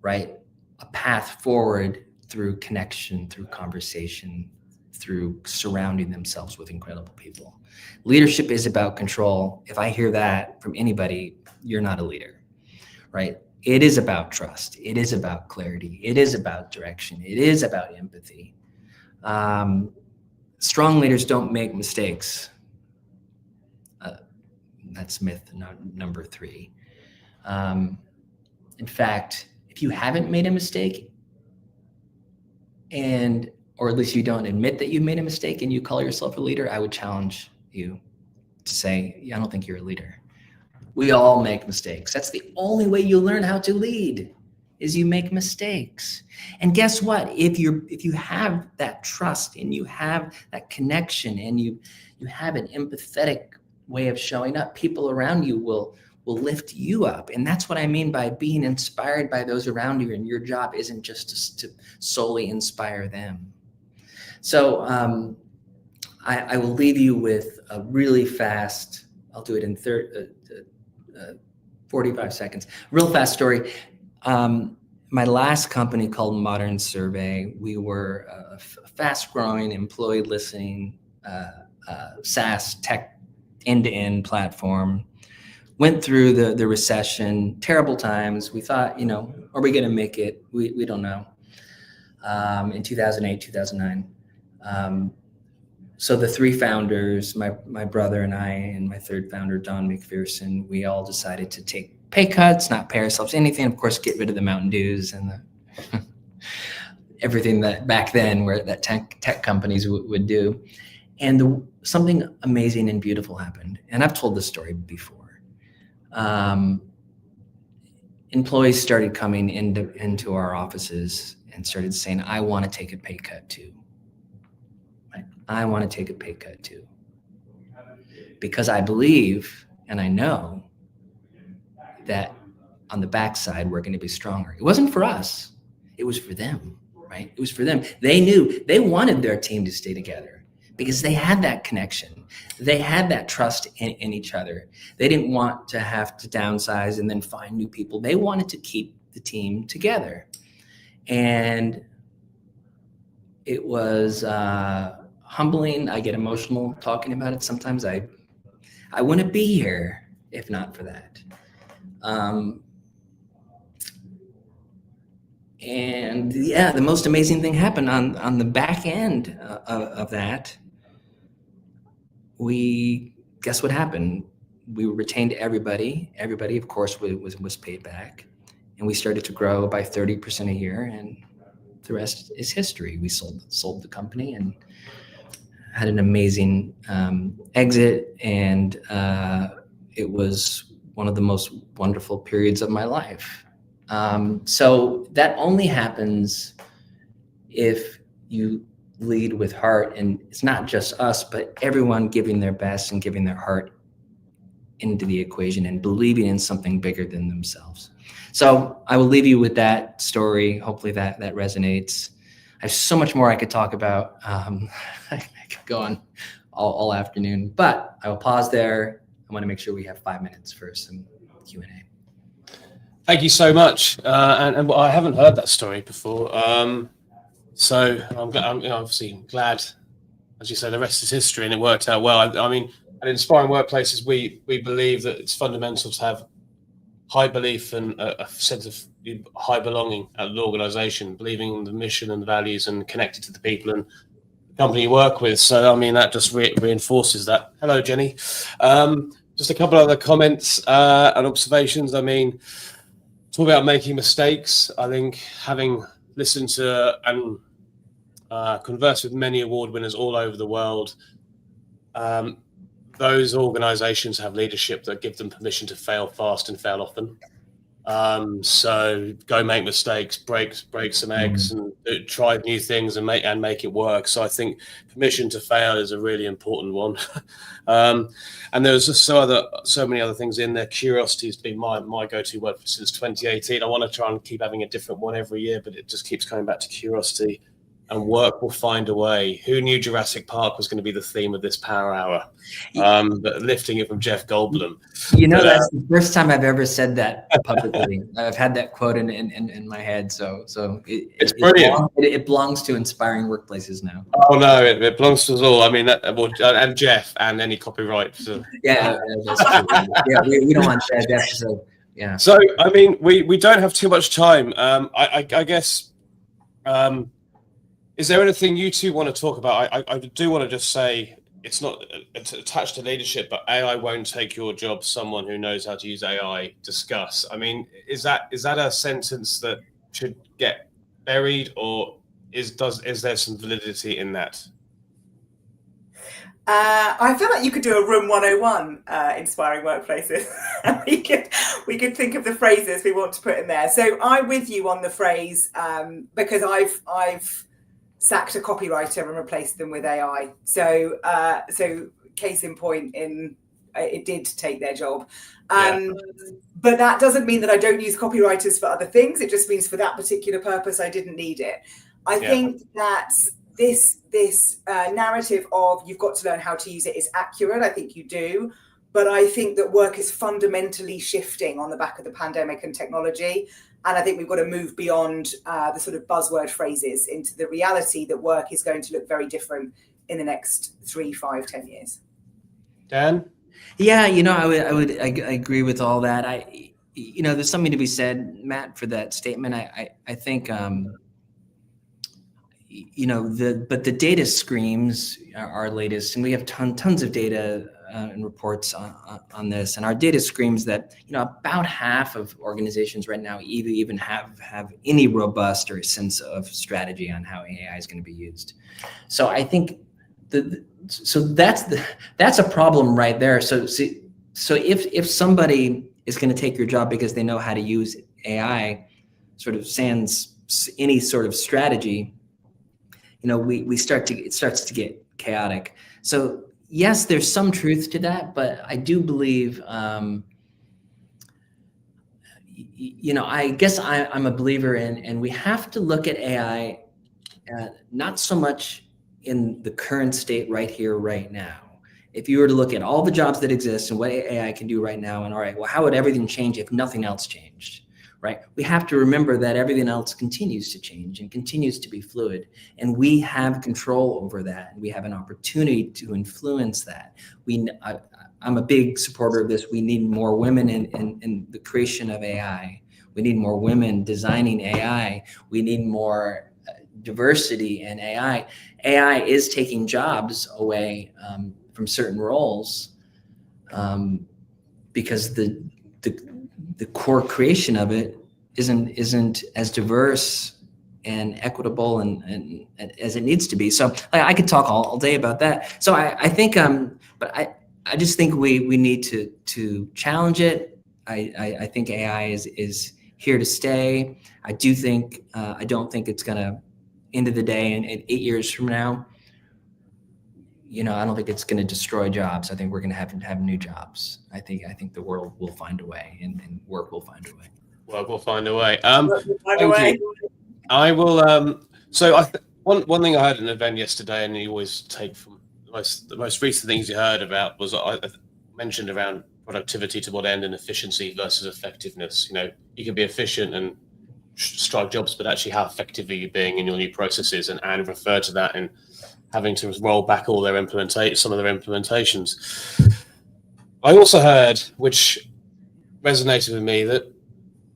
right, a path forward through connection, through conversation, through surrounding themselves with incredible people. Leadership is about control. If I hear that from anybody, you're not a leader, right? It is about trust. It is about clarity. It is about direction. It is about empathy. Strong leaders don't make mistakes. That's myth number 3. In fact, if you haven't made a mistake, or at least you don't admit that you made a mistake and you call yourself a leader, I would challenge you to say, yeah, I don't think you're a leader. We all make mistakes. That's the only way you learn how to lead, is you make mistakes. And guess what? If you have that trust and you have that connection and you have an empathetic way of showing up, people around you will lift you up. And that's what I mean by being inspired by those around you. And your job isn't just to solely inspire them. So I will leave you with a really fast, I'll do it in 45 seconds, real fast story. My last company called Modern Survey, we were a fast-growing, employee-listening SaaS tech end-to-end platform. Went through the recession, terrible times. We thought, are we going to make it? We don't know. In 2008, 2009. So the 3 founders, my brother and I, and my 3rd founder, Don McPherson, we all decided to take pay cuts, not pay ourselves anything. Of course, get rid of the Mountain Dews and everything that back then that tech companies would do. And something amazing and beautiful happened. And I've told this story before. Employees started coming into our offices and started saying, I want to take a pay cut too. Right? I want to take a pay cut too. Because I believe and I know that on the backside, we're going to be stronger. It wasn't for us. It was for them, right? It was for them. They knew they wanted their team to stay together because they had that connection. They had that trust in each other. They didn't want to have to downsize and then find new people. They wanted to keep the team together. And it was humbling. I get emotional talking about it. Sometimes I wouldn't be here if not for that. And yeah, the most amazing thing happened on the back end of that. Guess what happened? We retained everybody. Everybody, of course, was paid back. And we started to grow by 30% a year. And the rest is history. We sold the company and had an amazing exit. And it was one of the most wonderful periods of my life. So that only happens if you lead with heart, and it's not just us, but everyone giving their best and giving their heart into the equation and believing in something bigger than themselves. So I will leave you with that story. Hopefully that resonates. I have so much more I could talk about. I could go on all afternoon, but I will pause there. I want to make sure we have 5 minutes for some Q&A. Thank you so much. And I haven't heard that story before. So I'm obviously glad, as you say, the rest is history and it worked out well. I mean, And inspiring workplaces, we believe that it's fundamental to have high belief and a sense of high belonging at an organization, believing in the mission and the values and connected to the people and the company you work with. So, I mean, that just reinforces that. Hello, Jenny. Just a couple other comments and observations. I mean, talk about making mistakes. I think having listened to and conversed with many award winners all over the world, those organizations have leadership that give them permission to fail fast and fail often. So go make mistakes, break some eggs, and try new things and make it work. So I think permission to fail is a really important one. And there's just so many other things in there. Curiosity has been my go-to word since 2018. I want to try and keep having a different one every year, but it just keeps coming back to curiosity. And work will find a way. Who knew Jurassic Park was going to be the theme of this Power Hour? But lifting it from Jeff Goldblum. That's the first time I've ever said that publicly. I've had that quote in my head. So it's brilliant. It belongs to Inspiring Workplaces now. Oh no, it belongs to us all. I mean, and Jeff and any copyright. So. Yeah, that's true. Yeah, we don't want Jeff. So yeah. So I mean, we don't have too much time. I guess. Is there anything you two want to talk about? I do want to just say it's attached to leadership, but AI won't take your job. Someone who knows how to use AI, discuss. I mean, is that a sentence that should get buried, or is there some validity in that? I feel like you could do a room 101 inspiring workplaces. we could think of the phrases we want to put in there. So I'm with you on the phrase because I've sacked a copywriter and replaced them with AI. So case in point, it did take their job. But that doesn't mean that I don't use copywriters for other things. It just means for that particular purpose, I didn't need it. I think that this narrative of you've got to learn how to use it is accurate. I think you do. But I think that work is fundamentally shifting on the back of the pandemic and technology. And I think we've got to move beyond the sort of buzzword phrases into the reality that work is going to look very different in the next 3, 5, 10 years. Dan? Yeah, I agree with all that. There's something to be said, Matt, for that statement. I think, but the data screams our latest, and we have tons of data and reports on this, and our data screams that about half of organizations right now even have any robust or sense of strategy on how AI is going to be used. So I think that's a problem right there. So if somebody is going to take your job because they know how to use AI, sort of sans any sort of strategy, it starts to get chaotic. So yes, there's some truth to that, but I do believe, I guess I'm a believer in, and we have to look at AI not so much in the current state right here, right now. If you were to look at all the jobs that exist and what AI can do right now, and all right, well, how would everything change if nothing else changed? Right? We have to remember that everything else continues to change and continues to be fluid, and we have control over that. And we have an opportunity to influence that. I'm a big supporter of this. We need more women in the creation of AI. We need more women designing AI. We need more diversity in AI. AI is taking jobs away from certain roles because the core creation of it isn't as diverse and equitable and as it needs to be. So I could talk all day about that. So I think, but I just think we need to challenge it. I think AI is here to stay. I don't think it's gonna, end of the day, and 8 years from now, I don't think it's going to destroy jobs. I think we're going to have new jobs. I think the world will find a way, and work will find a way. Work will find a way. Thank you. I will. So one thing I heard at an event yesterday, and you always take from the most recent things you heard about, was I mentioned around productivity to what end and efficiency versus effectiveness. You can be efficient and strike jobs, but actually how effective are you being in your new processes, and refer to that in having to roll back all their some of their implementations. I also heard, which resonated with me, that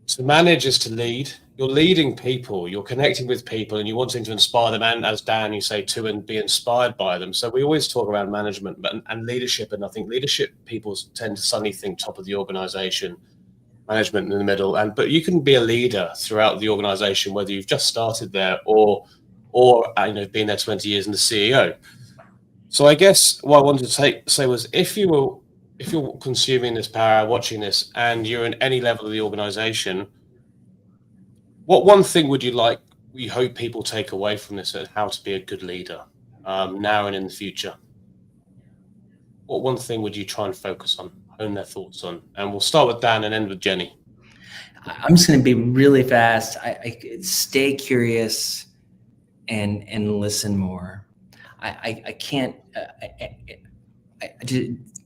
to manage is to lead. You're leading people, you're connecting with people, and you're wanting to inspire them, and as Dan, you say, to and be inspired by them. So we always talk around management and leadership, and I think leadership people tend to suddenly think top of the organization, management in the middle, but you can be a leader throughout the organization, whether you've just started there or been there 20 years and the CEO. So I guess what I wanted to say was, if you're consuming this power, watching this, and you're in any level of the organization, what one thing would you hope people take away from this, and how to be a good leader now and in the future? What one thing would you try and focus on, hone their thoughts on? And we'll start with Dan and end with Jenni. I'm just going to be really fast. I stay curious and listen more. I can't.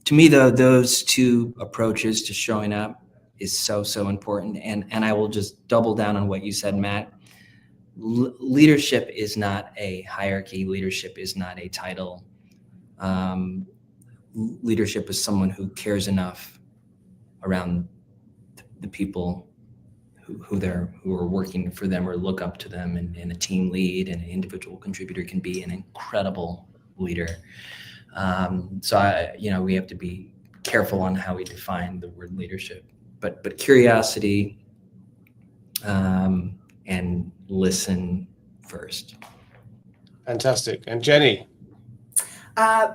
To me, though, those two approaches to showing up is so important. And I will just double down on what you said, Matt. Leadership is not a hierarchy. Leadership is not a title. Leadership is someone who cares enough around the people who are working for them or look up to them, and a team lead and an individual contributor can be an incredible leader. So we have to be careful on how we define the word leadership, but curiosity and listen first. Fantastic. And Jenni?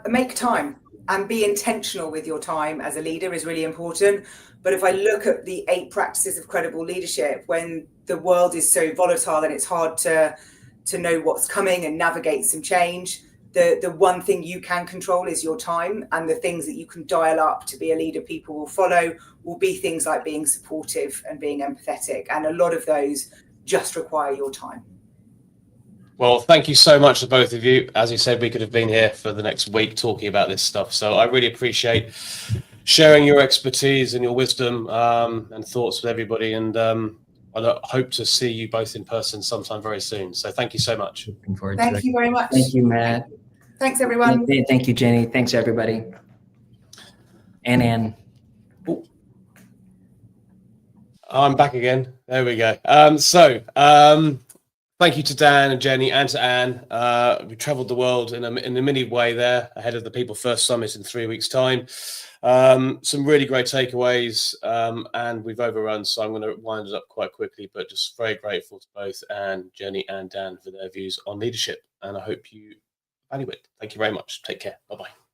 Make time and be intentional with your time as a leader is really important. But if I look at the 8 practices of credible leadership, when the world is so volatile and it's hard to know what's coming and navigate some change, the one thing you can control is your time, and the things that you can dial up to be a leader people will follow will be things like being supportive and being empathetic. And a lot of those just require your time. Well, thank you so much to both of you. As you said, we could have been here for the next week talking about this stuff. So I really appreciate sharing your expertise and your wisdom and thoughts with everybody. And I hope to see you both in person sometime very soon. So thank you so much. Looking forward to it. Thank you very much. Thank you, Matt. Thanks, everyone. Thank you, Jenni. Thanks, everybody. And Anne. I'm back again. There we go. Thank you to Dan and Jenni and to Anne. We travelled the world in a mini way there, ahead of the People First Summit in 3 weeks' time. Some really great takeaways, and we've overrun, so I'm going to wind it up quite quickly, but just very grateful to both Anne, Jenni and Dan for their views on leadership, and I hope you value it. Thank you very much. Take care. Bye-bye.